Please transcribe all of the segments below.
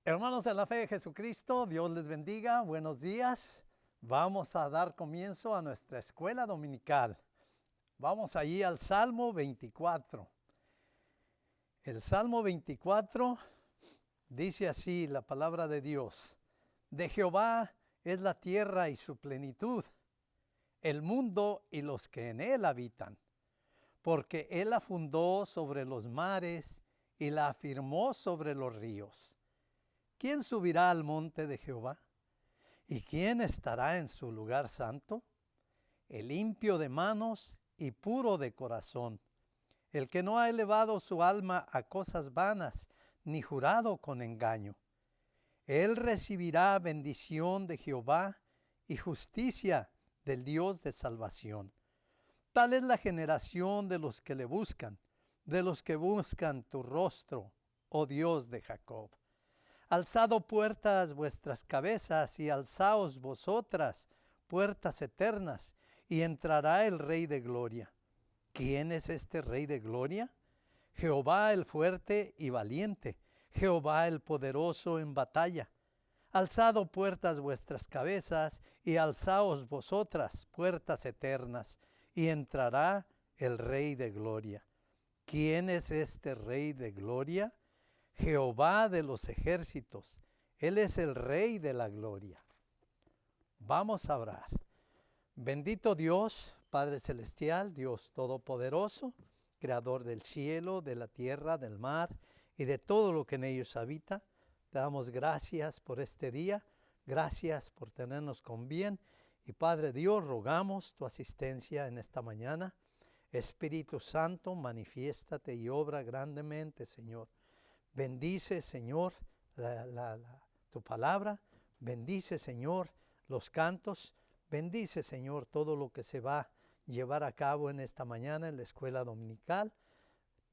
Hermanos en la fe de Jesucristo, Dios les bendiga, buenos días. Vamos a dar comienzo a nuestra escuela dominical. Vamos allí al Salmo 24. El Salmo 24 dice así la palabra de Dios. De Jehová es la tierra y su plenitud, el mundo y los que en él habitan. Porque él la fundó sobre los mares y la afirmó sobre los ríos. ¿Quién subirá al monte de Jehová? ¿Y quién estará en su lugar santo? El limpio de manos y puro de corazón, el que no ha elevado su alma a cosas vanas, ni jurado con engaño. Él recibirá bendición de Jehová y justicia del Dios de salvación. Tal es la generación de los que le buscan, de los que buscan tu rostro, oh Dios de Jacob. Alzado puertas vuestras cabezas y alzaos vosotras, puertas eternas, y entrará el Rey de Gloria. ¿Quién es este Rey de Gloria? Jehová el fuerte y valiente, Jehová el poderoso en batalla. Alzado puertas vuestras cabezas y alzaos vosotras, puertas eternas, y entrará el Rey de Gloria. ¿Quién es este Rey de Gloria? Jehová de los ejércitos, Él es el Rey de la gloria. Vamos a orar. Bendito Dios, Padre Celestial, Dios Todopoderoso, Creador del cielo, de la tierra, del mar y de todo lo que en ellos habita. Te damos gracias por este día, gracias por tenernos con bien. Y Padre Dios, rogamos tu asistencia en esta mañana. Espíritu Santo, manifiéstate y obra grandemente, Señor. Bendice, Señor, tu palabra. Bendice, Señor, los cantos. Bendice, Señor, todo lo que se va a llevar a cabo en esta mañana en la escuela dominical.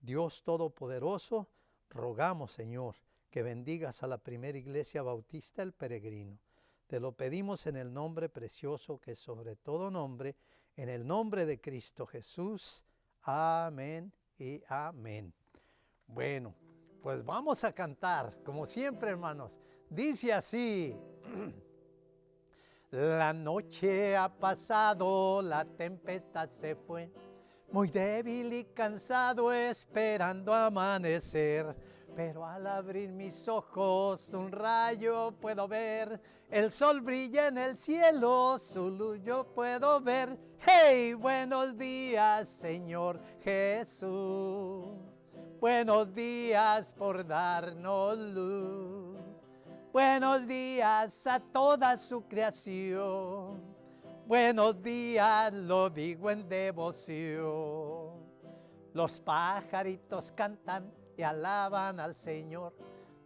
Dios Todopoderoso, rogamos, Señor, que bendigas a la primera iglesia bautista, el peregrino. Te lo pedimos en el nombre precioso que es sobre todo nombre, en el nombre de Cristo Jesús. Amén y amén. Bueno, pues vamos a cantar, como siempre, hermanos. Dice así: la noche ha pasado, la tempestad se fue, muy débil y cansado esperando amanecer. Pero al abrir mis ojos un rayo puedo ver, el sol brilla en el cielo, su luz yo puedo ver. ¡Hey! Buenos días, Señor Jesús. Buenos días por darnos luz. Buenos días a toda su creación. Buenos días, lo digo en devoción. Los pajaritos cantan y alaban al Señor.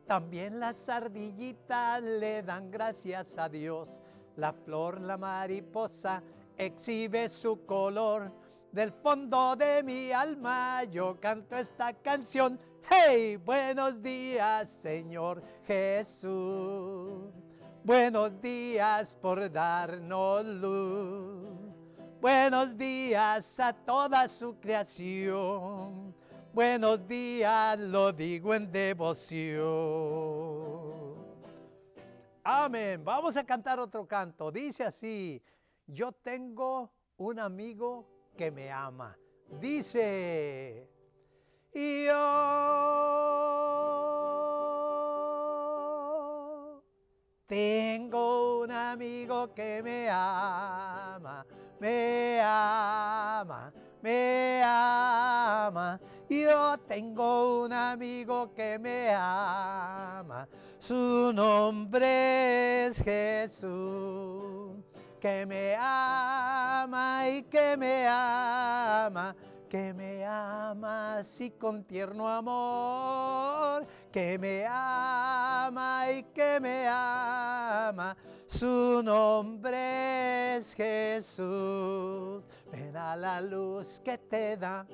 También las ardillitas le dan gracias a Dios. La flor, la mariposa, exhibe su color. Del fondo de mi alma yo canto esta canción. ¡Hey! Buenos días, Señor Jesús. Buenos días por darnos luz. Buenos días a toda su creación. Buenos días, lo digo en devoción. Amén. Vamos a cantar otro canto. Dice así: yo tengo un amigo que me ama. Dice: yo tengo un amigo que me ama, me ama, me ama. Yo tengo un amigo que me ama, su nombre es Jesús. Que me ama y que me ama, que me ama así con tierno amor, que me ama y que me ama, su nombre es Jesús. Ven a la luz que te da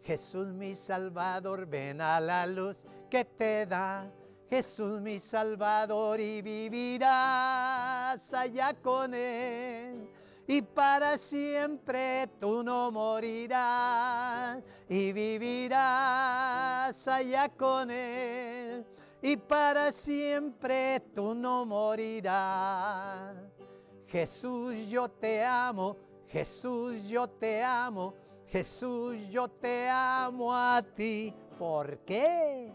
Jesús mi Salvador, ven a la luz que te da Jesús mi Salvador, y vivirás allá con Él. Y para siempre tú no morirás, y vivirás allá con Él. y para siempre tú no morirás. Jesús, yo te amo, Jesús, yo te amo, Jesús, yo te amo a ti. ¿Por qué?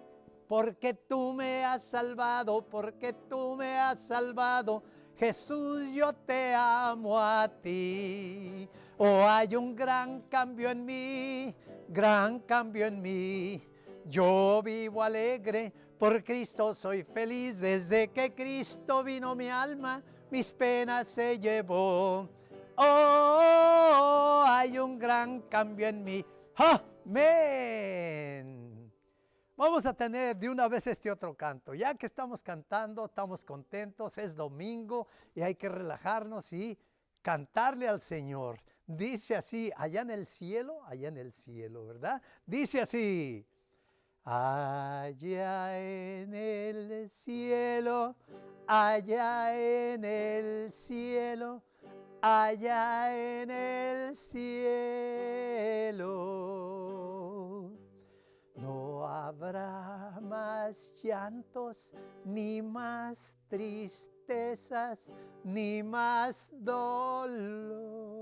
Porque tú me has salvado, porque tú me has salvado. Jesús, yo te amo a ti. Oh, hay un gran cambio en mí, gran cambio en mí. Yo vivo alegre, por Cristo soy feliz. Desde que Cristo vino mi alma, mis penas se llevó. Oh, hay un gran cambio en mí. Amén. Vamos a tener de una vez este otro canto. Ya que estamos cantando, estamos contentos, es domingo y hay que relajarnos y cantarle al Señor. Dice así, allá en el cielo, ¿verdad? Dice así. Allá en el cielo, allá en el cielo, allá en el cielo. No habrá más llantos, ni más tristezas, ni más dolor.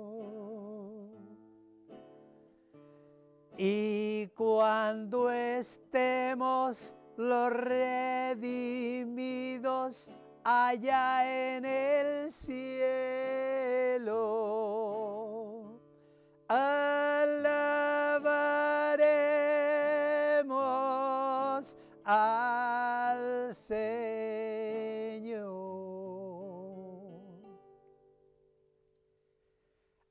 Y cuando estemos los redimidos allá en el cielo, alabaremos al Señor.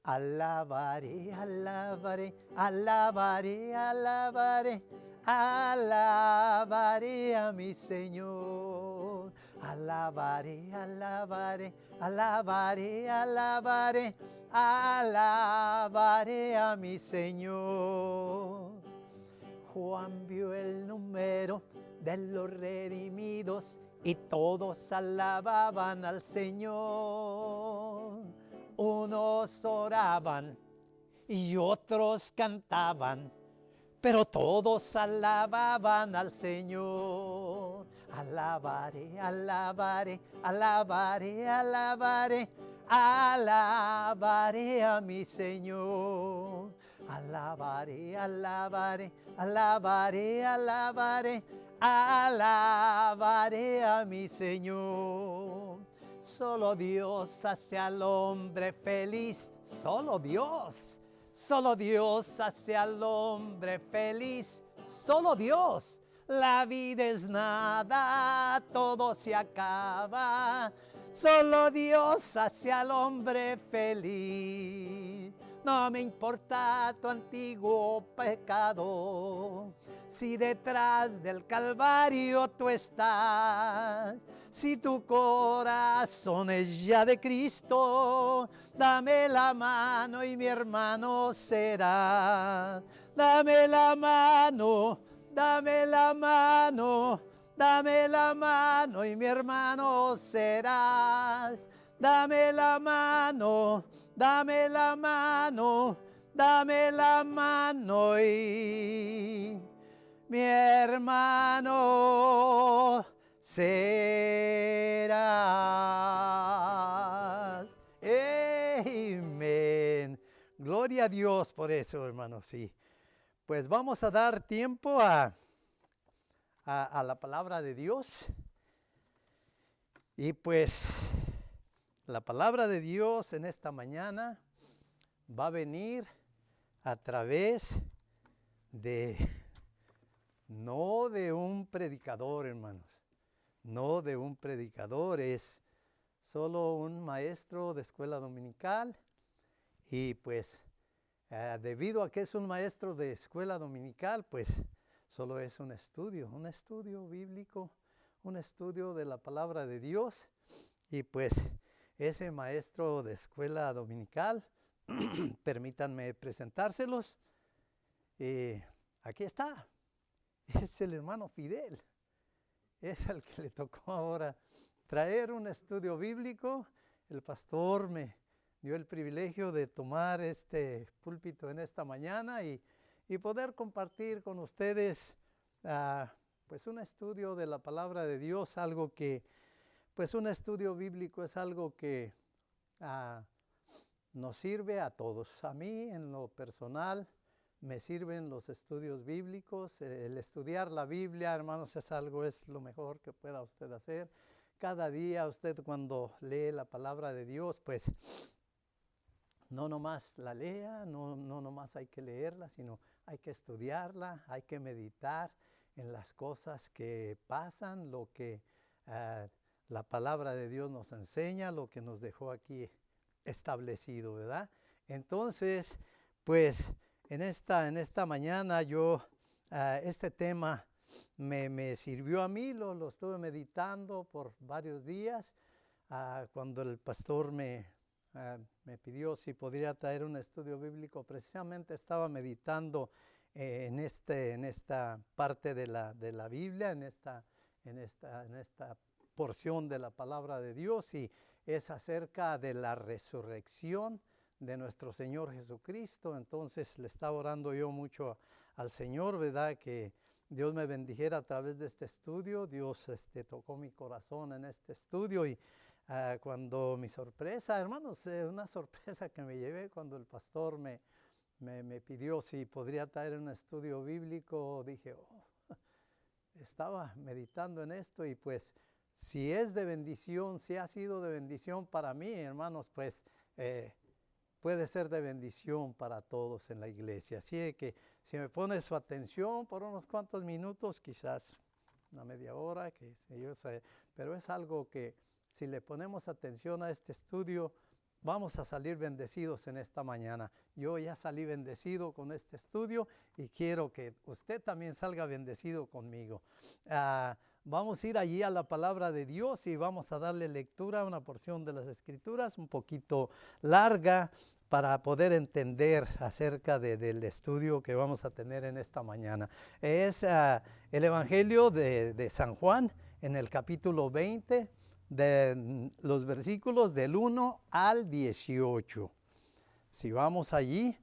Alabaré, alabaré, alabaré, alabaré, alabaré a mi Señor. Alabaré, alabaré, alabaré, alabaré, alabaré a mi Señor. Juan vio el número de los redimidos y todos alababan al Señor. Unos oraban y otros cantaban, pero todos alababan al Señor. Alabaré, alabaré, alabaré, alabaré, alabaré a mi Señor. Alabaré, alabaré, alabaré, alabaré, alabaré a mi Señor. Solo Dios hace al hombre feliz, solo Dios hace al hombre feliz, solo Dios. La vida es nada, todo se acaba, solo Dios hace al hombre feliz. No me importa tu antiguo pecado, si detrás del Calvario tú estás. Si tu corazón es ya de Cristo, dame la mano y mi hermano será. Dame la mano, dame la mano, dame la mano y mi hermano serás. Dame la mano, dame la mano, dame la mano y mi hermano serás. Amén. Gloria a Dios por eso, hermanos. Sí. Pues vamos a dar tiempo a la palabra de Dios. Y pues la palabra de Dios en esta mañana va a venir a través de, no de un predicador, hermanos. No de un predicador, es solo un maestro de escuela dominical. Y pues debido a que es un maestro de escuela dominical, pues solo es un estudio bíblico, un estudio de la palabra de Dios. Y pues ese maestro de escuela dominical, permítanme presentárselos. Aquí está, es el hermano Fidel. Es al que le tocó ahora traer un estudio bíblico. El pastor me dio el privilegio de tomar este púlpito en esta mañana y poder compartir con ustedes pues un estudio de la palabra de Dios, algo que, pues un estudio bíblico es algo que nos sirve a todos. A mí en lo personal me sirven los estudios bíblicos. El estudiar la Biblia, hermanos, es lo mejor que pueda usted hacer. Cada día usted cuando lee la palabra de Dios, pues no nomás la lea, no nomás hay que leerla, sino hay que estudiarla, hay que meditar en las cosas que pasan, lo que la palabra de Dios nos enseña, lo que nos dejó aquí establecido, ¿verdad? Entonces, pues en esta mañana este tema me sirvió a mí, lo estuve meditando por varios días. Cuando el pastor me pidió si podría traer un estudio bíblico, precisamente estaba meditando en esta parte de la Biblia, en esta porción de la palabra de Dios, y es acerca de la resurrección de nuestro Señor Jesucristo. Entonces le estaba orando yo mucho al Señor, ¿verdad? Que Dios me bendijera a través de este estudio. Dios tocó mi corazón en este estudio y cuando mi sorpresa, hermanos, una sorpresa que me llevé cuando el pastor me pidió si podría traer un estudio bíblico, dije, estaba meditando en esto y pues si es de bendición, si ha sido de bendición para mí, hermanos, pues puede ser de bendición para todos en la iglesia. Así que si me pone su atención por unos cuantos minutos, quizás una media hora, pero es algo que si le ponemos atención a este estudio, vamos a salir bendecidos en esta mañana. Yo ya salí bendecido con este estudio y quiero que usted también salga bendecido conmigo. Vamos a ir allí a la palabra de Dios y vamos a darle lectura a una porción de las Escrituras un poquito larga para poder entender acerca del estudio que vamos a tener en esta mañana. Es el Evangelio de San Juan en el capítulo 20, de los versículos del 1 al 18. Si vamos allí,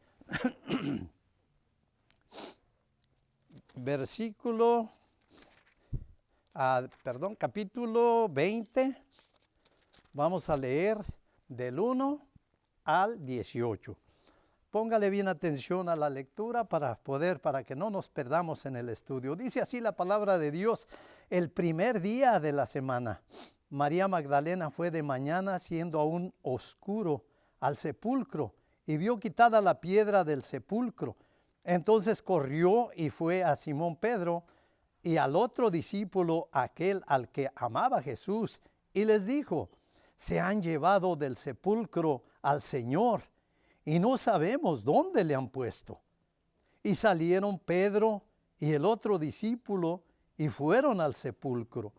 capítulo 20, vamos a leer del 1 al 18. Póngale bien atención a la lectura para que no nos perdamos en el estudio. Dice así la palabra de Dios: el primer día de la semana, María Magdalena fue de mañana, siendo aún oscuro, al sepulcro y vio quitada la piedra del sepulcro. Entonces corrió y fue a Simón Pedro y al otro discípulo, aquel al que amaba Jesús, y les dijo: se han llevado del sepulcro al Señor y no sabemos dónde le han puesto. Y salieron Pedro y el otro discípulo y fueron al sepulcro.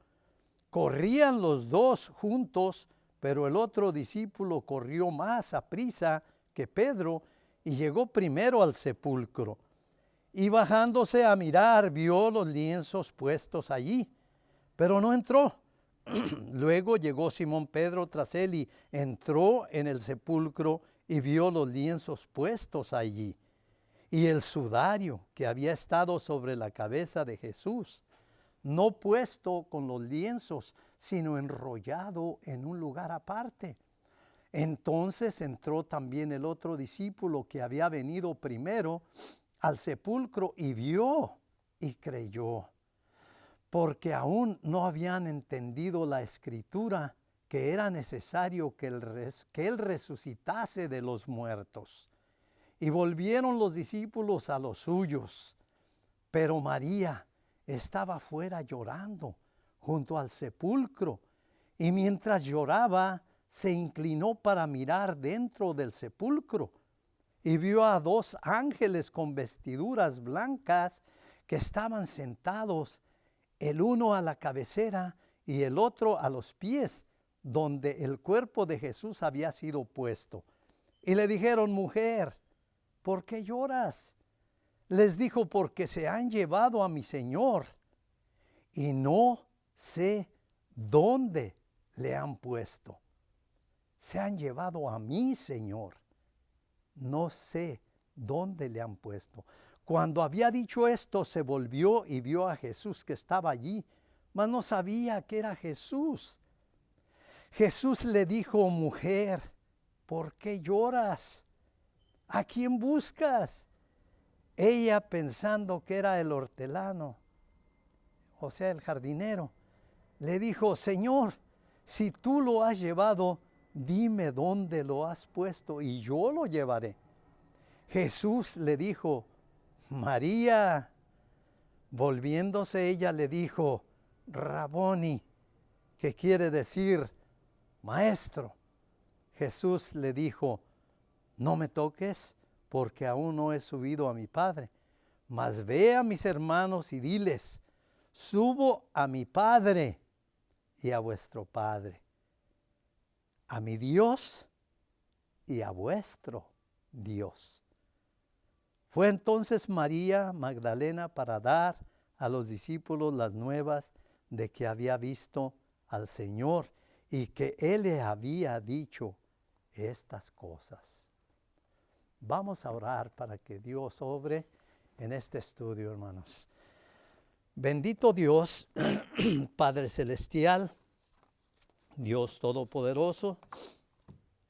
Corrían los dos juntos, pero el otro discípulo corrió más aprisa que Pedro y llegó primero al sepulcro. Y bajándose a mirar, vio los lienzos puestos allí, pero no entró. Luego llegó Simón Pedro tras él y entró en el sepulcro y vio los lienzos puestos allí, y el sudario que había estado sobre la cabeza de Jesús, no puesto con los lienzos, sino enrollado en un lugar aparte. Entonces entró también el otro discípulo que había venido primero al sepulcro y vio y creyó, porque aún no habían entendido la escritura que era necesario que él resucitase de los muertos. Y volvieron los discípulos a los suyos, pero María estaba fuera llorando junto al sepulcro, y mientras lloraba se inclinó para mirar dentro del sepulcro y vio a dos ángeles con vestiduras blancas que estaban sentados, el uno a la cabecera y el otro a los pies, donde el cuerpo de Jesús había sido puesto. Y le dijeron: mujer, ¿por qué lloras? Les dijo: porque se han llevado a mi Señor y no sé dónde le han puesto. Se han llevado a mi Señor, no sé dónde le han puesto. Cuando había dicho esto, se volvió y vio a Jesús que estaba allí, mas no sabía que era Jesús. Jesús le dijo: mujer, ¿por qué lloras? ¿A quién buscas? Ella, pensando que era el hortelano, o sea, el jardinero, le dijo: Señor, si tú lo has llevado, dime dónde lo has puesto y yo lo llevaré. Jesús le dijo: María. Volviéndose ella le dijo: Raboni, que quiere decir maestro. Jesús le dijo: no me toques, porque aún no he subido a mi Padre, mas ve a mis hermanos y diles: subo a mi Padre y a vuestro Padre, a mi Dios y a vuestro Dios. Fue entonces María Magdalena para dar a los discípulos las nuevas de que había visto al Señor y que Él le había dicho estas cosas. Vamos a orar para que Dios obre en este estudio, hermanos. Bendito Dios, Padre Celestial, Dios Todopoderoso,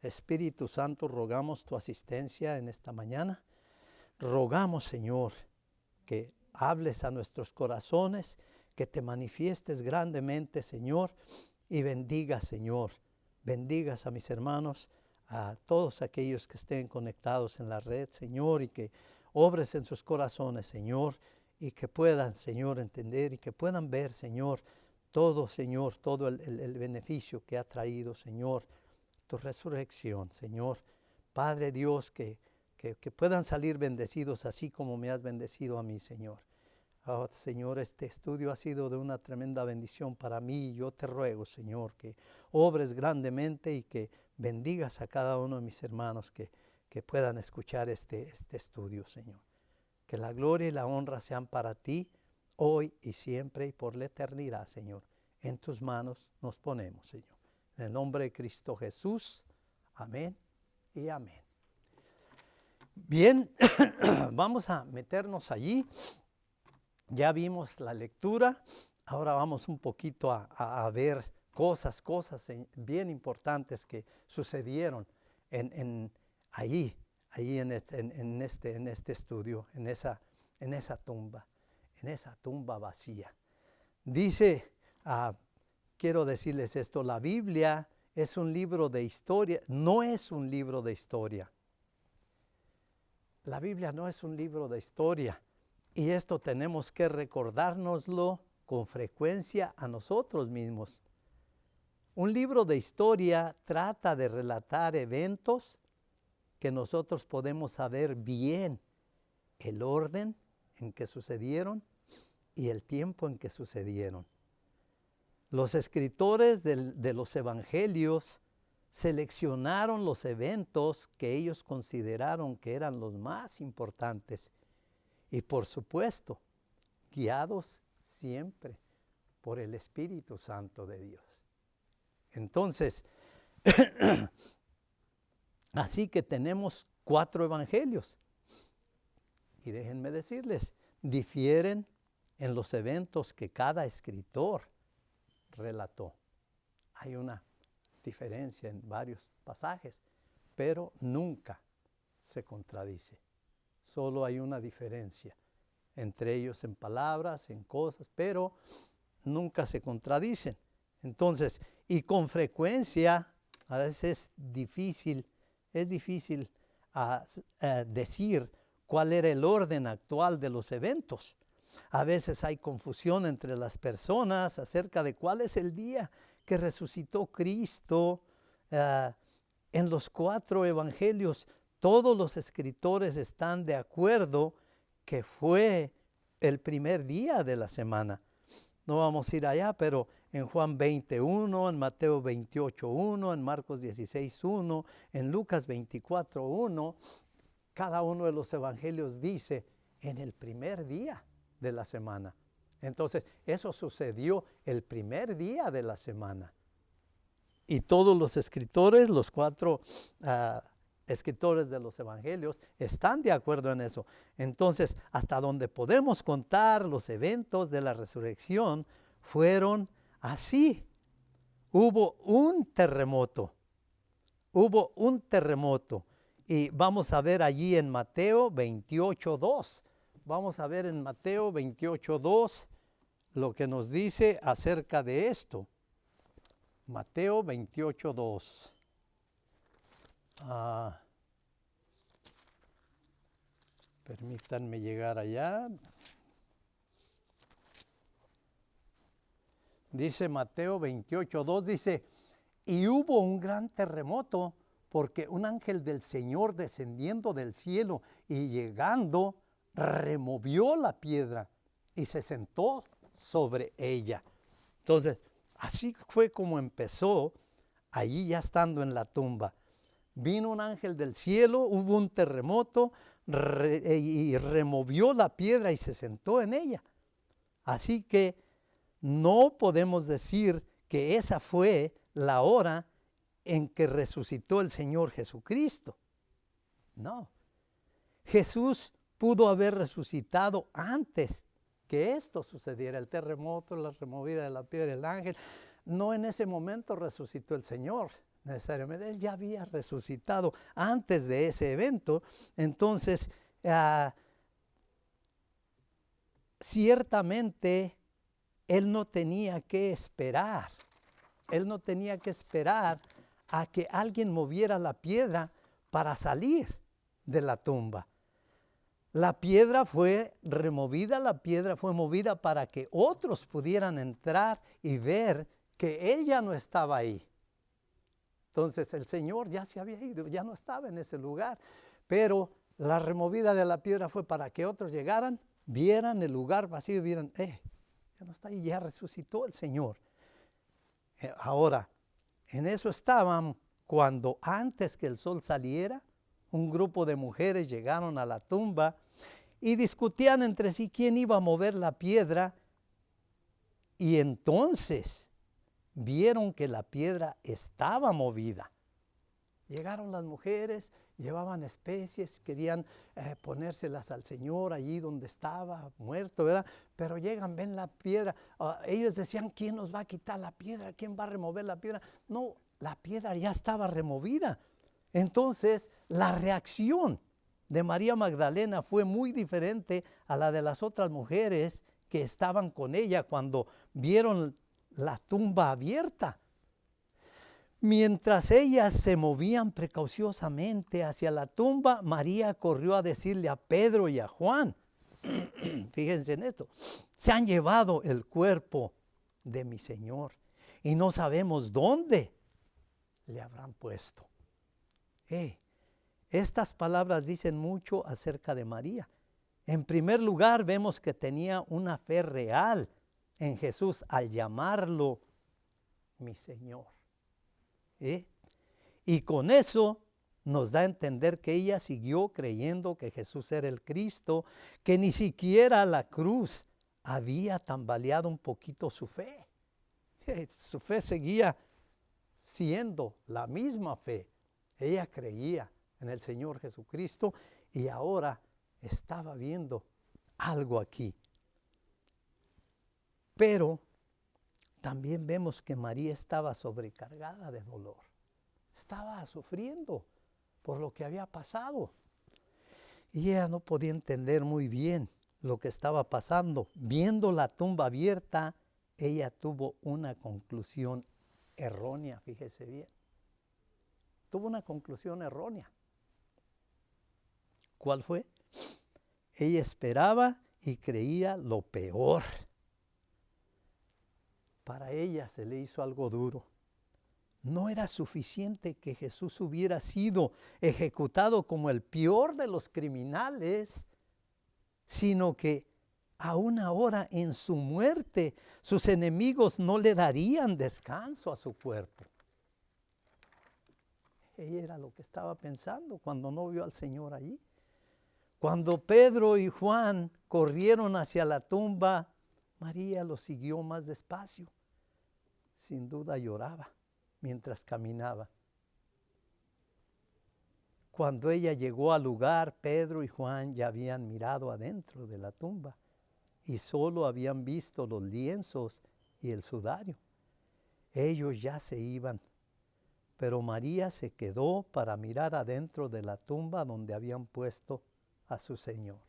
Espíritu Santo, rogamos tu asistencia en esta mañana. Rogamos, Señor, que hables a nuestros corazones, que te manifiestes grandemente, Señor, y bendigas, Señor. Bendigas a mis hermanos, a todos aquellos que estén conectados en la red, Señor, y que obres en sus corazones, Señor, y que puedan, Señor, entender y que puedan ver, Señor, todo, Señor, todo el beneficio que ha traído, Señor, tu resurrección, Señor. Padre Dios, que puedan salir bendecidos así como me has bendecido a mí, Señor. Oh, Señor, este estudio ha sido de una tremenda bendición para mí. Yo te ruego, Señor, que obres grandemente y que bendigas a cada uno de mis hermanos que puedan escuchar este estudio, Señor. Que la gloria y la honra sean para ti, hoy y siempre y por la eternidad, Señor. En tus manos nos ponemos, Señor. En el nombre de Cristo Jesús. Amén y amén. Bien, vamos a meternos allí. Ya vimos la lectura. Ahora vamos un poquito a ver cosas bien importantes que sucedieron ahí en este estudio, en esa tumba vacía. Dice, quiero decirles esto: la Biblia es un libro de historia, no es un libro de historia. La Biblia no es un libro de historia, y esto tenemos que recordárnoslo con frecuencia a nosotros mismos. Un libro de historia trata de relatar eventos que nosotros podemos saber bien el orden en que sucedieron y el tiempo en que sucedieron. Los escritores de los evangelios seleccionaron los eventos que ellos consideraron que eran los más importantes y, por supuesto, guiados siempre por el Espíritu Santo de Dios. Entonces, así que tenemos 4 evangelios y déjenme decirles, difieren en los eventos que cada escritor relató. Hay una diferencia en varios pasajes, pero nunca se contradice. Solo hay una diferencia entre ellos en palabras, en cosas, pero nunca se contradicen. Entonces, y con frecuencia, a veces es difícil decir cuál era el orden actual de los eventos. A veces hay confusión entre las personas acerca de cuál es el día que resucitó Cristo. En los 4 evangelios, todos los escritores están de acuerdo que fue el primer día de la semana. No vamos a ir allá, pero en Juan 20:1, en Mateo 28:1, en Marcos 16:1, en Lucas 24:1, cada uno de los evangelios dice en el primer día de la semana. Entonces, eso sucedió el primer día de la semana. Y todos los escritores, los 4 escritores de los evangelios están de acuerdo en eso. Entonces, hasta donde podemos contar los eventos de la resurrección fueron así. Hubo un terremoto. Hubo un terremoto. Y vamos a ver allí en Mateo 28:2. Vamos a ver en Mateo 28:2 lo que nos dice acerca de esto. Mateo 28:2. Permítanme llegar allá. Dice Mateo 28:2, dice, y hubo un gran terremoto porque un ángel del Señor descendiendo del cielo y llegando, removió la piedra y se sentó sobre ella. Entonces, así fue como empezó, allí ya estando en la tumba. Vino un ángel del cielo, hubo un terremoto y removió la piedra y se sentó en ella. Así que no podemos decir que esa fue la hora en que resucitó el Señor Jesucristo. No. Jesús pudo haber resucitado antes que esto sucediera, el terremoto, la removida de la piedra del ángel. No en ese momento resucitó el Señor, necesariamente. Él ya había resucitado antes de ese evento. Entonces, ciertamente, Él no tenía que esperar. Él no tenía que esperar a que alguien moviera la piedra para salir de la tumba. La piedra fue removida, la piedra fue movida para que otros pudieran entrar y ver que Él ya no estaba ahí. Entonces el Señor ya se había ido, ya no estaba en ese lugar. Pero la removida de la piedra fue para que otros llegaran, vieran el lugar vacío y vieran, ya no está ahí, ya resucitó el Señor. Ahora, en eso estaban cuando antes que el sol saliera, un grupo de mujeres llegaron a la tumba y discutían entre sí quién iba a mover la piedra. Y entonces vieron que la piedra estaba movida. Llegaron las mujeres, llevaban especies, querían ponérselas al Señor allí donde estaba muerto, ¿verdad? Pero llegan, ven la piedra. Ellos decían, ¿quién nos va a quitar la piedra? ¿Quién va a remover la piedra? No, la piedra ya estaba removida. Entonces, la reacción de María Magdalena fue muy diferente a la de las otras mujeres que estaban con ella cuando vieron la tumba abierta. Mientras ellas se movían precauciosamente hacia la tumba, María corrió a decirle a Pedro y a Juan, fíjense en esto, se han llevado el cuerpo de mi Señor y no sabemos dónde le habrán puesto. Estas palabras dicen mucho acerca de María. En primer lugar, vemos que tenía una fe real en Jesús al llamarlo mi Señor. Y con eso nos da a entender que ella siguió creyendo que Jesús era el Cristo, que ni siquiera la cruz había tambaleado un poquito su fe. Su fe seguía siendo la misma fe. Ella creía en el Señor Jesucristo y ahora estaba viendo algo aquí. Pero también vemos que María estaba sobrecargada de dolor. Estaba sufriendo por lo que había pasado. Y ella no podía entender muy bien lo que estaba pasando. Viendo la tumba abierta, ella tuvo una conclusión errónea, fíjese bien. Tuvo una conclusión errónea. ¿Cuál fue? Ella esperaba y creía lo peor. Para ella se le hizo algo duro. No era suficiente que Jesús hubiera sido ejecutado como el peor de los criminales, sino que aún ahora en su muerte sus enemigos no le darían descanso a su cuerpo. Ella era lo que estaba pensando cuando no vio al Señor allí. Cuando Pedro y Juan corrieron hacia la tumba, María los siguió más despacio. Sin duda lloraba mientras caminaba. Cuando ella llegó al lugar, Pedro y Juan ya habían mirado adentro de la tumba y solo habían visto los lienzos y el sudario. Ellos ya se iban, pero María se quedó para mirar adentro de la tumba donde habían puesto a su Señor.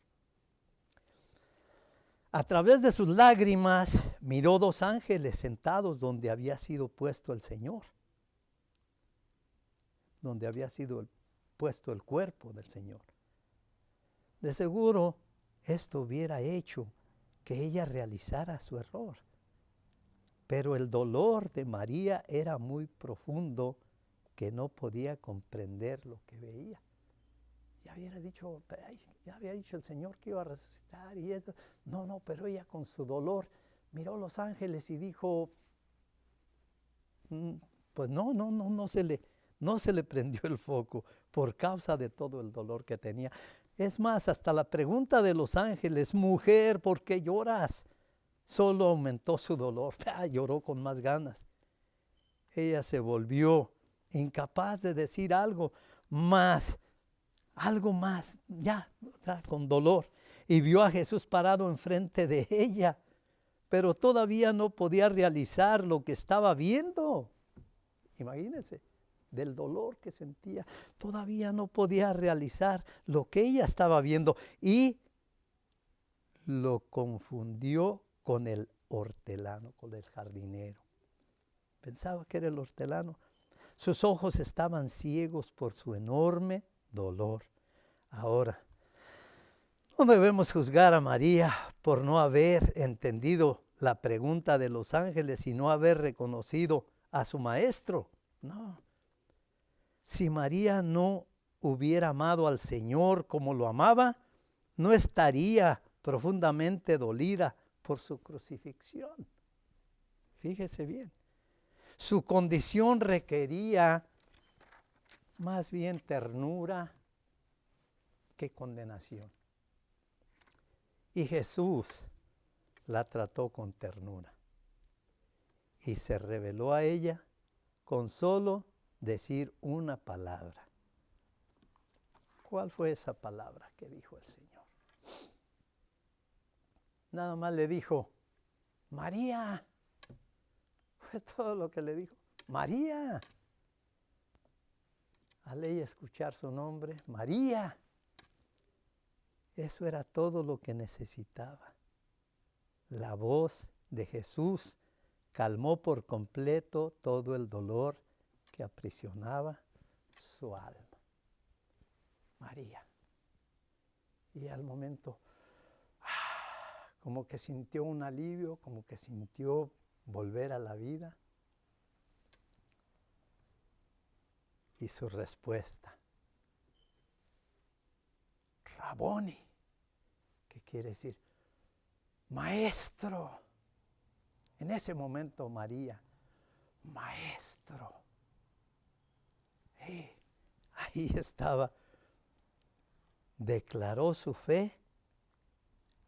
A través de sus lágrimas miró dos ángeles sentados donde había sido puesto el Señor, donde había sido puesto el cuerpo del Señor. De seguro esto hubiera hecho que ella realizara su error, pero el dolor de María era muy profundo, que no podía comprender lo que veía. Ya había dicho el Señor que iba a resucitar y eso. No, pero ella con su dolor miró los ángeles y dijo, pues no se le prendió el foco por causa de todo el dolor que tenía. Es más, hasta la pregunta de los ángeles, mujer, ¿por qué lloras? Solo aumentó su dolor, lloró con más ganas. Ella se volvió incapaz de decir algo más, ya con dolor. Y vio a Jesús parado enfrente de ella, pero todavía no podía realizar lo que estaba viendo. Imagínense, del dolor que sentía, todavía no podía realizar lo que ella estaba viendo y lo confundió con el hortelano, con el jardinero. Pensaba que era el hortelano. Sus ojos estaban ciegos por su enorme dolor. Ahora, no debemos juzgar a María por no haber entendido la pregunta de los ángeles y no haber reconocido a su maestro. No. Si María no hubiera amado al Señor como lo amaba, no estaría profundamente dolida por su crucifixión. Fíjese bien. Su condición requería más bien ternura que condenación. Y Jesús la trató con ternura. Y se reveló a ella con solo decir una palabra. ¿Cuál fue esa palabra que dijo el Señor? Nada más le dijo, María. Fue todo lo que le dijo, María. Al ella escuchar su nombre, María. Eso era todo lo que necesitaba. La voz de Jesús calmó por completo todo el dolor que aprisionaba su alma. María. Y al momento, como que sintió un alivio, como que sintió volver a la vida. Y su respuesta, Raboni, que quiere decir maestro. En ese momento María, maestro. Ahí estaba. Declaró su fe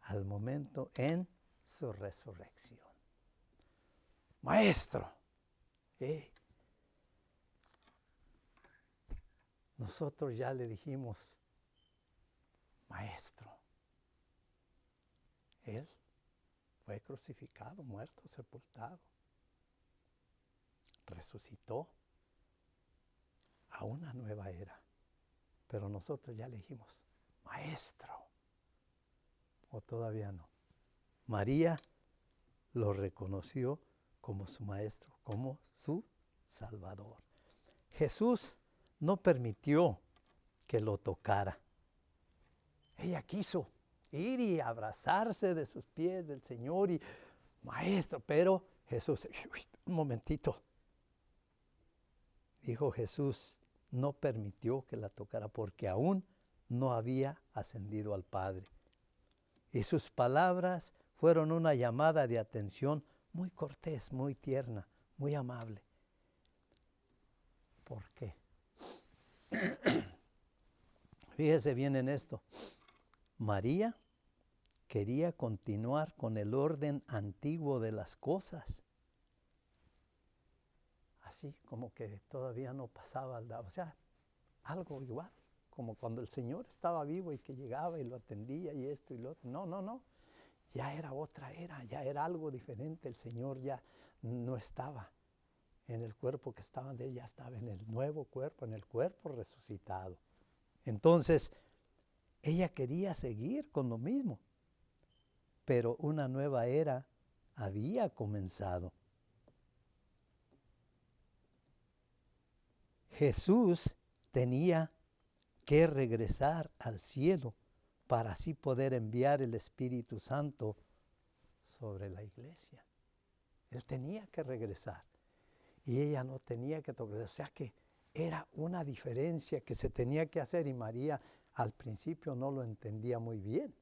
al momento en su resurrección. Maestro. Nosotros ya le dijimos, maestro. Él fue crucificado, muerto, sepultado. Resucitó a una nueva era. Pero nosotros ya le dijimos, maestro. O todavía no. María lo reconoció como su maestro, como su salvador. Jesús no permitió que lo tocara. Ella quiso ir y abrazarse de sus pies del Señor y maestro, pero Jesús, un momentito. Dijo Jesús, no permitió que la tocara porque aún no había ascendido al Padre. Y sus palabras fueron una llamada de atención muy cortés, muy tierna, muy amable. ¿Por qué? Fíjese bien en esto. María quería continuar con el orden antiguo de las cosas. Así como que todavía no pasaba, o sea, algo igual, como cuando el Señor estaba vivo y que llegaba y lo atendía y esto y lo otro. No, no, no. Ya era otra era, ya era algo diferente. El Señor ya no estaba en el cuerpo que estaban de él, ya estaba en el nuevo cuerpo, en el cuerpo resucitado. Entonces, ella quería seguir con lo mismo, pero una nueva era había comenzado. Jesús tenía que regresar al cielo para así poder enviar el Espíritu Santo sobre la iglesia. Él tenía que regresar y ella no tenía que tocar. O sea que era una diferencia que se tenía que hacer y María al principio no lo entendía muy bien.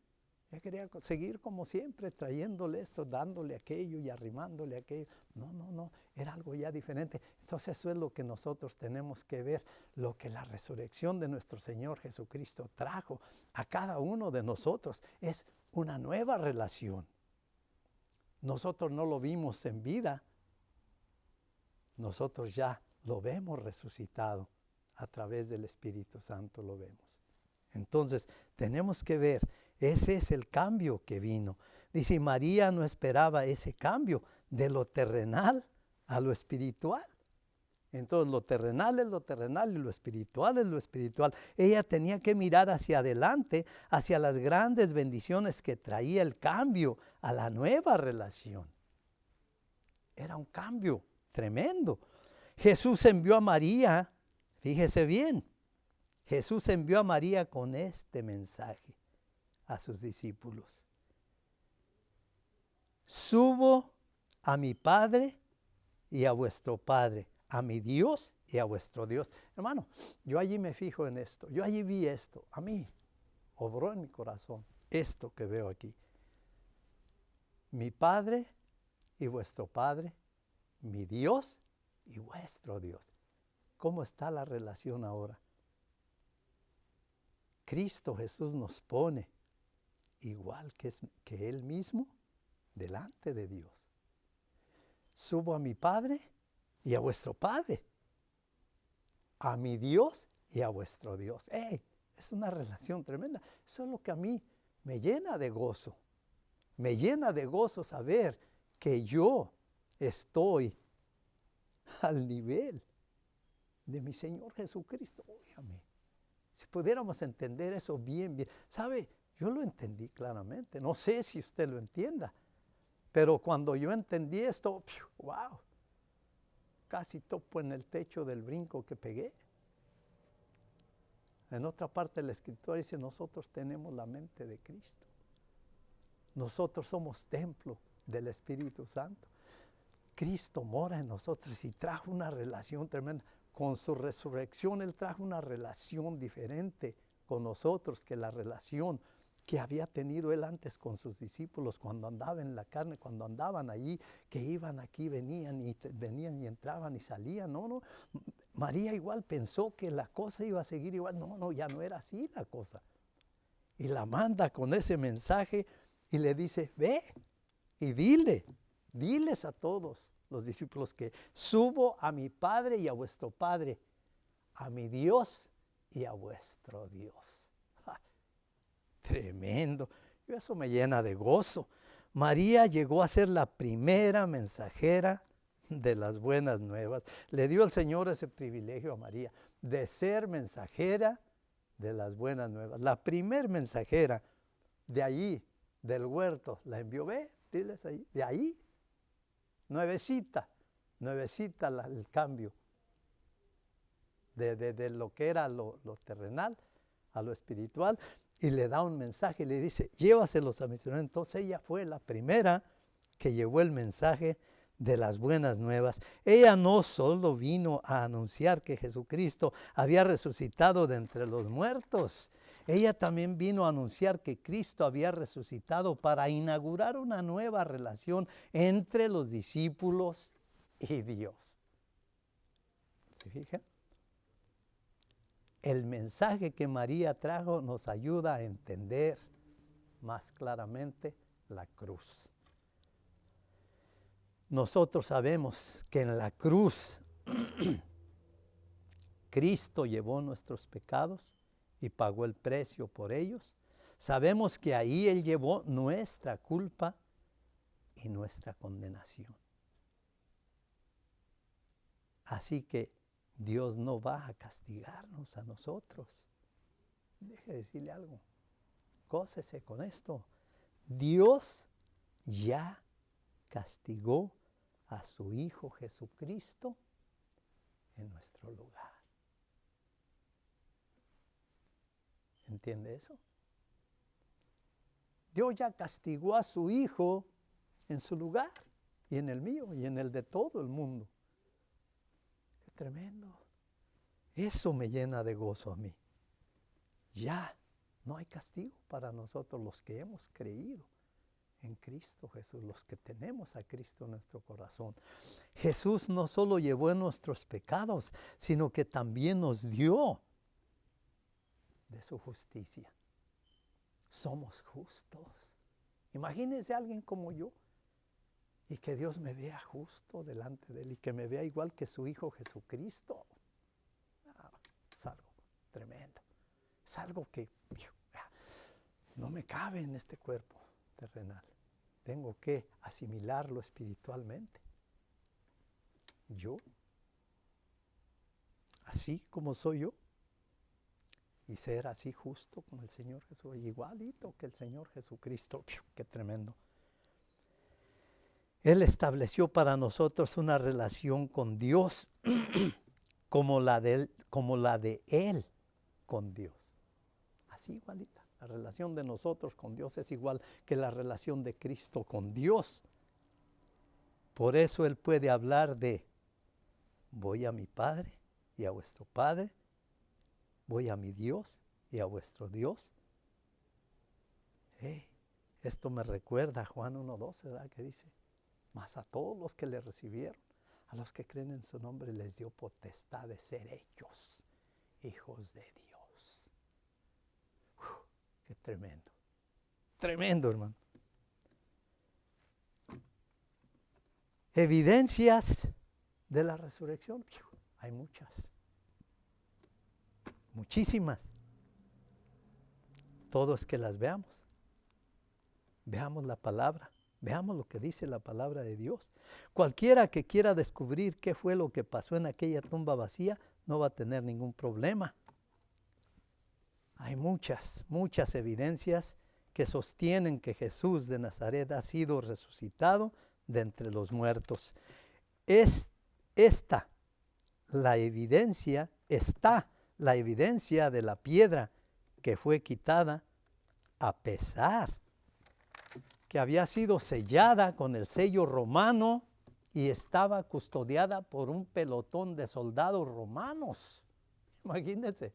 Ella quería seguir como siempre, trayéndole esto, dándole aquello y arrimándole aquello. No, no, no, era algo ya diferente. Entonces eso es lo que nosotros tenemos que ver, lo que la resurrección de nuestro Señor Jesucristo trajo a cada uno de nosotros. Es una nueva relación. Nosotros no lo vimos en vida, nosotros ya lo vemos resucitado. A través del Espíritu Santo lo vemos. Entonces tenemos que ver, ese es el cambio que vino. Dice, María no esperaba ese cambio de lo terrenal a lo espiritual. Entonces lo terrenal es lo terrenal y lo espiritual es lo espiritual. Ella tenía que mirar hacia adelante, hacia las grandes bendiciones que traía el cambio a la nueva relación. Era un cambio tremendo. Jesús envió a María, fíjese bien, Jesús envió a María con este mensaje a sus discípulos. Subo a mi Padre y a vuestro Padre, a mi Dios y a vuestro Dios. Hermano, yo allí me fijo en esto, yo allí vi esto, a mí obró en mi corazón esto que veo aquí. Mi Padre y vuestro Padre, mi Dios y vuestro Dios. ¿Cómo está la relación ahora? Cristo Jesús nos pone igual que Él mismo delante de Dios. Subo a mi Padre y a vuestro Padre, a mi Dios y a vuestro Dios. Es una relación tremenda. Eso es lo que a mí me llena de gozo. Me llena de gozo saber que yo estoy al nivel de mi Señor Jesucristo. Óigame, si pudiéramos entender eso bien, bien. ¿Sabe? Yo lo entendí claramente. No sé si usted lo entienda. Pero cuando yo entendí esto, wow, casi topo en el techo del brinco que pegué. En otra parte de la Escritura dice, nosotros tenemos la mente de Cristo. Nosotros somos templo del Espíritu Santo. Cristo mora en nosotros y trajo una relación tremenda. Con su resurrección Él trajo una relación diferente con nosotros que la relación que había tenido Él antes con sus discípulos cuando andaba en la carne, cuando andaban allí, que iban aquí, venían y entraban y salían. No, no, María igual pensó que la cosa iba a seguir igual. No, no, ya no era así la cosa. Y la manda con ese mensaje y le dice, ve y diles a todos los discípulos que subo a mi Padre y a vuestro Padre, a mi Dios y a vuestro Dios. Tremendo. Y eso me llena de gozo. María llegó a ser la primera mensajera de las buenas nuevas. Le dio el Señor ese privilegio a María de ser mensajera de las buenas nuevas. La primer mensajera de allí, del huerto, la envió. Ve, diles ahí, de ahí. Nuevecita el cambio de lo que era lo terrenal a lo espiritual. Y le da un mensaje y le dice, llévaselos a misioneros. Entonces ella fue la primera que llevó el mensaje de las buenas nuevas. Ella no solo vino a anunciar que Jesucristo había resucitado de entre los muertos, ella también vino a anunciar que Cristo había resucitado para inaugurar una nueva relación entre los discípulos y Dios. ¿Se fijan? El mensaje que María trajo nos ayuda a entender más claramente la cruz. Nosotros sabemos que en la cruz Cristo llevó nuestros pecados y pagó el precio por ellos. Sabemos que ahí Él llevó nuestra culpa y nuestra condenación. Así que Dios no va a castigarnos a nosotros. Deje de decirle algo. Gócese con esto. Dios ya castigó a su Hijo Jesucristo en nuestro lugar. ¿Entiende eso? Dios ya castigó a su Hijo en su lugar, y en el mío, y en el de todo el mundo. ¡Qué tremendo! Eso me llena de gozo a mí. Ya no hay castigo para nosotros los que hemos creído en Cristo Jesús, los que tenemos a Cristo en nuestro corazón. Jesús no solo llevó nuestros pecados, sino que también nos dio de su justicia. Somos justos. Imagínense a alguien como yo y que Dios me vea justo delante de Él y que me vea igual que su Hijo Jesucristo. Es algo tremendo. Es algo que no me cabe en este cuerpo terrenal. Tengo que asimilarlo espiritualmente. Yo, así como soy yo, y ser así justo como el Señor Jesús, igualito que el Señor Jesucristo. ¡Qué tremendo! Él estableció para nosotros una relación con Dios como la de Él con Dios. Así igualita. La relación de nosotros con Dios es igual que la relación de Cristo con Dios. Por eso Él puede hablar de: voy a mi Padre y a vuestro Padre, voy a mi Dios y a vuestro Dios. Esto me recuerda a Juan 1:12, ¿verdad? Que dice: mas a todos los que le recibieron, a los que creen en su nombre, les dio potestad de ser ellos hijos de Dios. ¡Qué tremendo! Tremendo, hermano. Evidencias de la resurrección. Hay muchas. Muchísimas. Todo es que las veamos. Veamos la palabra. Veamos lo que dice la palabra de Dios. Cualquiera que quiera descubrir qué fue lo que pasó en aquella tumba vacía, no va a tener ningún problema. Hay muchas evidencias que sostienen que Jesús de Nazaret ha sido resucitado de entre los muertos. Está la evidencia de la piedra que fue quitada, a pesar que había sido sellada con el sello romano y estaba custodiada por un pelotón de soldados romanos. Imagínense,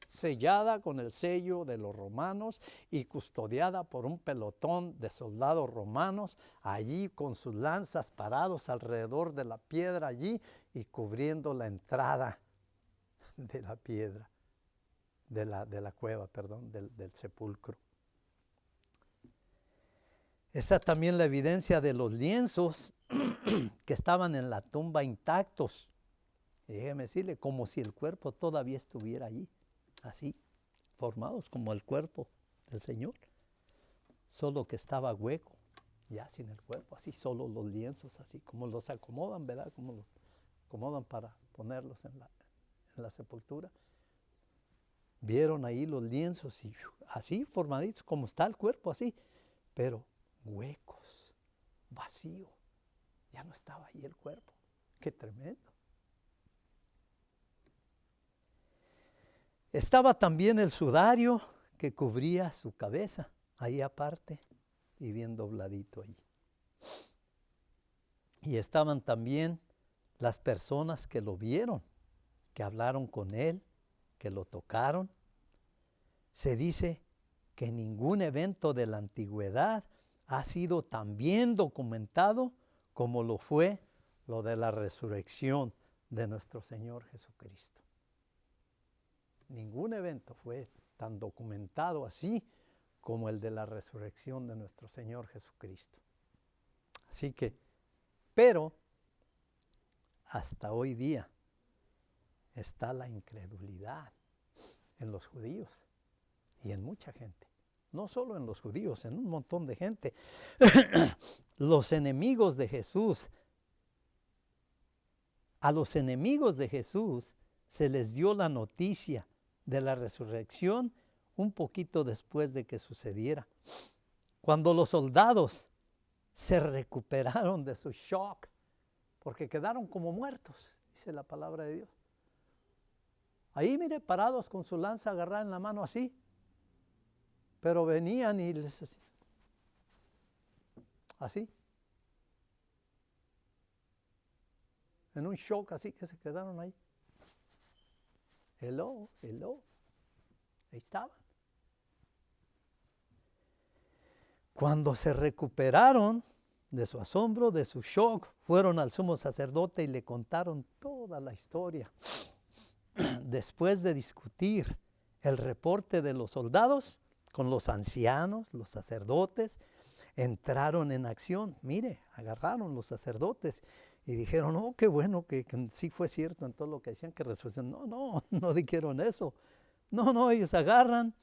sellada con el sello de los romanos y custodiada por un pelotón de soldados romanos, allí con sus lanzas parados alrededor de la piedra allí y cubriendo la entrada de la piedra, de la cueva, perdón, del sepulcro. Está también la evidencia de los lienzos que estaban en la tumba intactos. Y déjeme decirle, como si el cuerpo todavía estuviera allí, así, formados como el cuerpo del Señor. Solo que estaba hueco, ya sin el cuerpo, así solo los lienzos, así como los acomodan, ¿verdad? Como los acomodan para ponerlos en la sepultura. Vieron ahí los lienzos y así formaditos, como está el cuerpo, así, pero huecos, vacío. Ya no estaba ahí el cuerpo. ¡Qué tremendo! Estaba también el sudario que cubría su cabeza, ahí aparte y bien dobladito ahí. Y estaban también las personas que lo vieron, que hablaron con él, que lo tocaron. Se dice que ningún evento de la antigüedad ha sido tan bien documentado como lo fue lo de la resurrección de nuestro Señor Jesucristo. Ningún evento fue tan documentado así como el de la resurrección de nuestro Señor Jesucristo. Así que, pero hasta hoy día está la incredulidad. en los judíos y en mucha gente. No solo en los judíos, en un montón de gente. Los enemigos de Jesús, a los enemigos de Jesús se les dio la noticia de la resurrección un poquito después de que sucediera. Cuando los soldados se recuperaron de su shock, porque quedaron como muertos, dice la palabra de Dios. Ahí, mire, parados con su lanza agarrada en la mano así. Pero venían y les así. En un shock así que se quedaron ahí. Hello. Ahí estaban. Cuando se recuperaron de su asombro, de su shock, fueron al sumo sacerdote y le contaron toda la historia. Después de discutir el reporte de los soldados con los ancianos, los sacerdotes, entraron en acción. Mire, agarraron los sacerdotes y dijeron, oh, qué bueno que sí fue cierto en todo lo que decían que resucitaron. No dijeron eso. No, ellos agarran,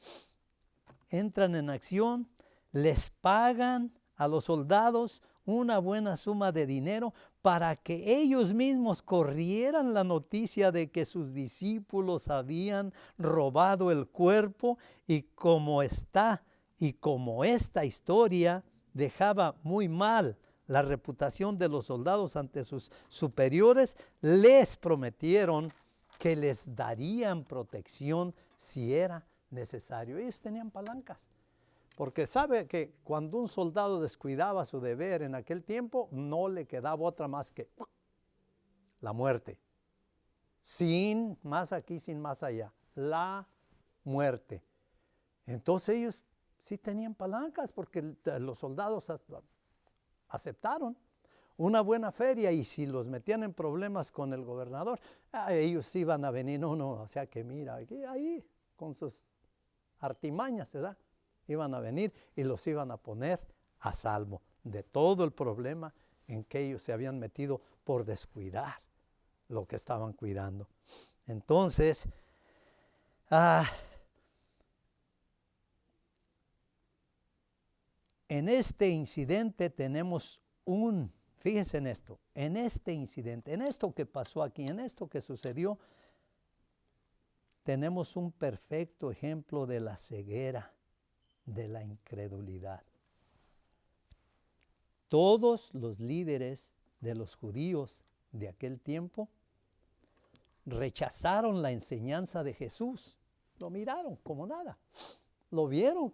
entran en acción, les pagan a los soldados una buena suma de dinero para que ellos mismos corrieran la noticia de que sus discípulos habían robado el cuerpo, y como esta historia dejaba muy mal la reputación de los soldados ante sus superiores, les prometieron que les darían protección si era necesario. Ellos tenían palancas. Porque sabe que cuando un soldado descuidaba su deber en aquel tiempo, no le quedaba otra más que la muerte. Sin más aquí, sin más allá. La muerte. Entonces ellos sí tenían palancas porque los soldados aceptaron una buena feria, y si los metían en problemas con el gobernador, ellos iban a venir. O sea que mira, ahí con sus artimañas, ¿verdad? Iban a venir y los iban a poner a salvo de todo el problema en que ellos se habían metido por descuidar lo que estaban cuidando. Entonces, en este incidente tenemos fíjense en esto, en este incidente, en esto que pasó aquí, en esto que sucedió, tenemos un perfecto ejemplo de la ceguera, de la incredulidad. Todos los líderes de los judíos de aquel tiempo rechazaron la enseñanza de Jesús. Lo miraron como nada. Lo vieron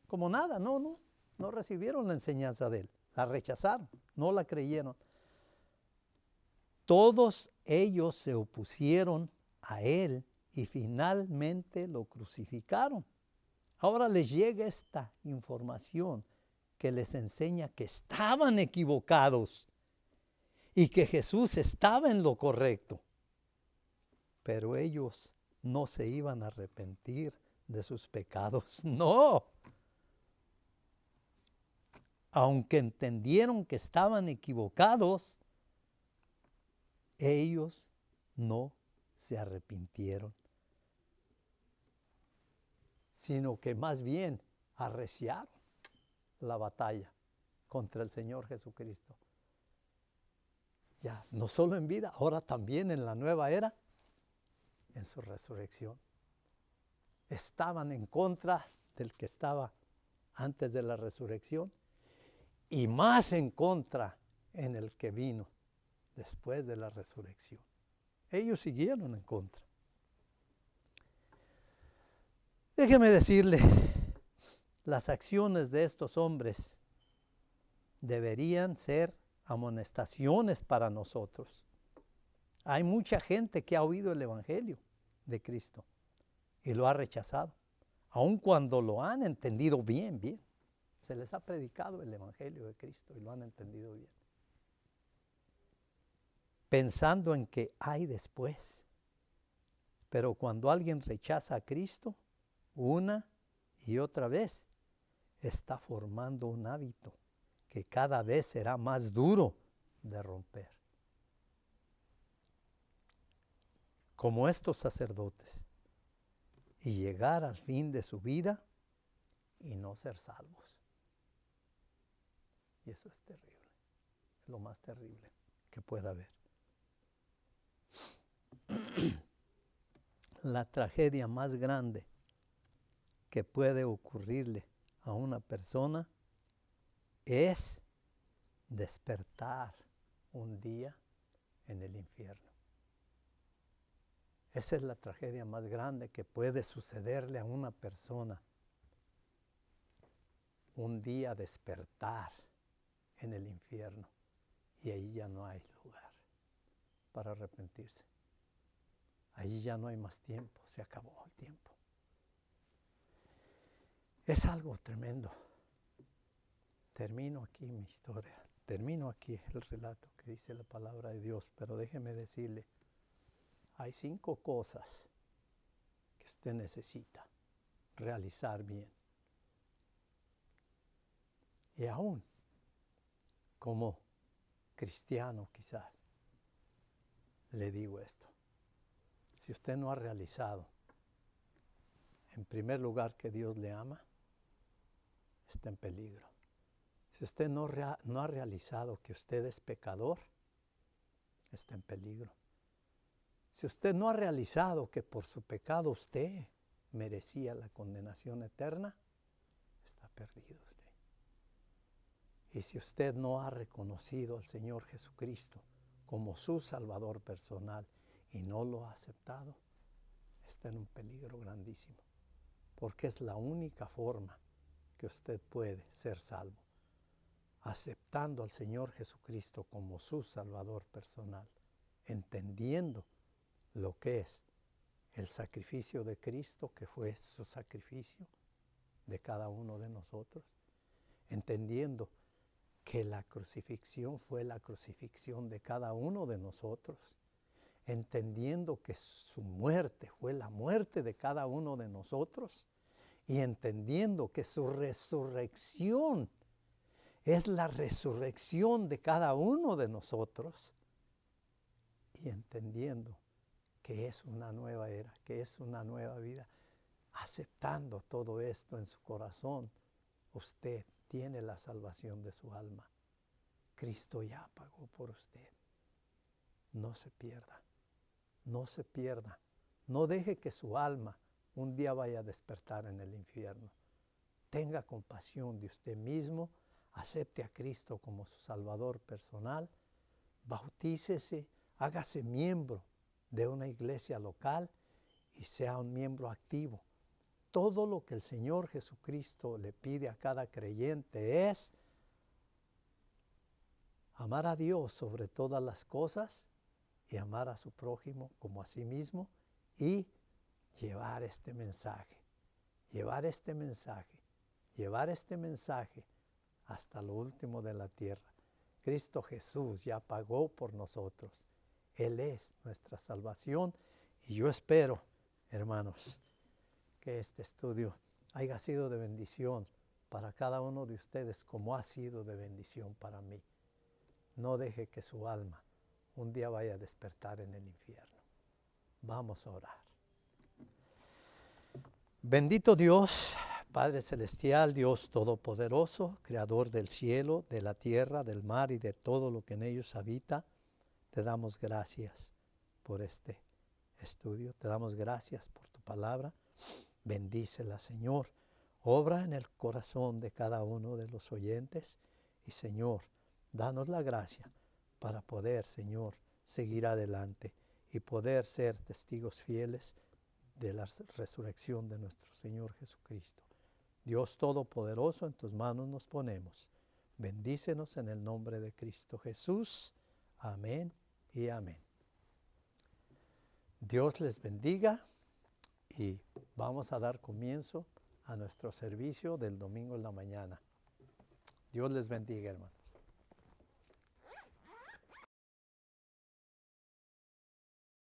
como nada. No recibieron la enseñanza de él. La rechazaron, no la creyeron. Todos ellos se opusieron a él y finalmente lo crucificaron. Ahora les llega esta información que les enseña que estaban equivocados y que Jesús estaba en lo correcto. Pero ellos no se iban a arrepentir de sus pecados. No. Aunque entendieron que estaban equivocados, ellos no se arrepintieron, sino que más bien arreciaron la batalla contra el Señor Jesucristo. Ya, no solo en vida, ahora también en la nueva era, en su resurrección. Estaban en contra del que estaba antes de la resurrección, y más en contra en el que vino después de la resurrección. Ellos siguieron en contra. Déjeme decirle, las acciones de estos hombres deberían ser amonestaciones para nosotros. Hay mucha gente que ha oído el Evangelio de Cristo y lo ha rechazado, aun cuando lo han entendido bien. Se les ha predicado el Evangelio de Cristo y lo han entendido bien, pensando en que hay después. Pero cuando alguien rechaza a Cristo una y otra vez, está formando un hábito que cada vez será más duro de romper. Como estos sacerdotes, y llegar al fin de su vida y no ser salvos. Y eso es terrible, es lo más terrible que pueda haber. La tragedia más grande que puede ocurrirle a una persona es despertar un día en el infierno. Esa es la tragedia más grande que puede sucederle a una persona. Un día despertar en el infierno y ahí ya no hay lugar para arrepentirse. Ahí ya no hay más tiempo, se acabó el tiempo. Es algo tremendo. Termino aquí mi historia, termino aquí el relato que dice la palabra de Dios, pero déjeme decirle, hay 5 cosas que usted necesita realizar bien. Y aún como cristiano quizás, le digo esto. Si usted no ha realizado, en primer lugar, que Dios le ama, está en peligro. Si usted no ha realizado que usted es pecador, está en peligro. Si usted no ha realizado que por su pecado usted merecía la condenación eterna, está perdido usted. Y si usted no ha reconocido al Señor Jesucristo como su Salvador personal y no lo ha aceptado, está en un peligro grandísimo. Porque es la única forma que usted puede ser salvo, aceptando al Señor Jesucristo como su Salvador personal, entendiendo lo que es el sacrificio de Cristo, que fue su sacrificio de cada uno de nosotros, entendiendo que la crucifixión fue la crucifixión de cada uno de nosotros, entendiendo que su muerte fue la muerte de cada uno de nosotros, y entendiendo que su resurrección es la resurrección de cada uno de nosotros, y entendiendo que es una nueva era, que es una nueva vida, aceptando todo esto en su corazón, usted tiene la salvación de su alma. Cristo ya pagó por usted. No se pierda, no se pierda. No deje que su alma un día vaya a despertar en el infierno. Tenga compasión de usted mismo, acepte a Cristo como su Salvador personal, bautícese, hágase miembro de una iglesia local y sea un miembro activo. Todo lo que el Señor Jesucristo le pide a cada creyente es amar a Dios sobre todas las cosas y amar a su prójimo como a sí mismo y llevar este mensaje, llevar este mensaje, llevar este mensaje hasta lo último de la tierra. Cristo Jesús ya pagó por nosotros. Él es nuestra salvación y yo espero, hermanos, que este estudio haya sido de bendición para cada uno de ustedes como ha sido de bendición para mí. No deje que su alma un día vaya a despertar en el infierno. Vamos a orar. Bendito Dios, Padre Celestial, Dios Todopoderoso, Creador del cielo, de la tierra, del mar y de todo lo que en ellos habita, te damos gracias por este estudio. Te damos gracias por tu palabra. Bendícela, Señor. Obra en el corazón de cada uno de los oyentes. Y, Señor, danos la gracia para poder, Señor, seguir adelante y poder ser testigos fieles de la resurrección de nuestro Señor Jesucristo. Dios Todopoderoso, en tus manos nos ponemos. Bendícenos en el nombre de Cristo Jesús. Amén y amén. Dios les bendiga y vamos a dar comienzo a nuestro servicio del domingo en la mañana. Dios les bendiga, hermano.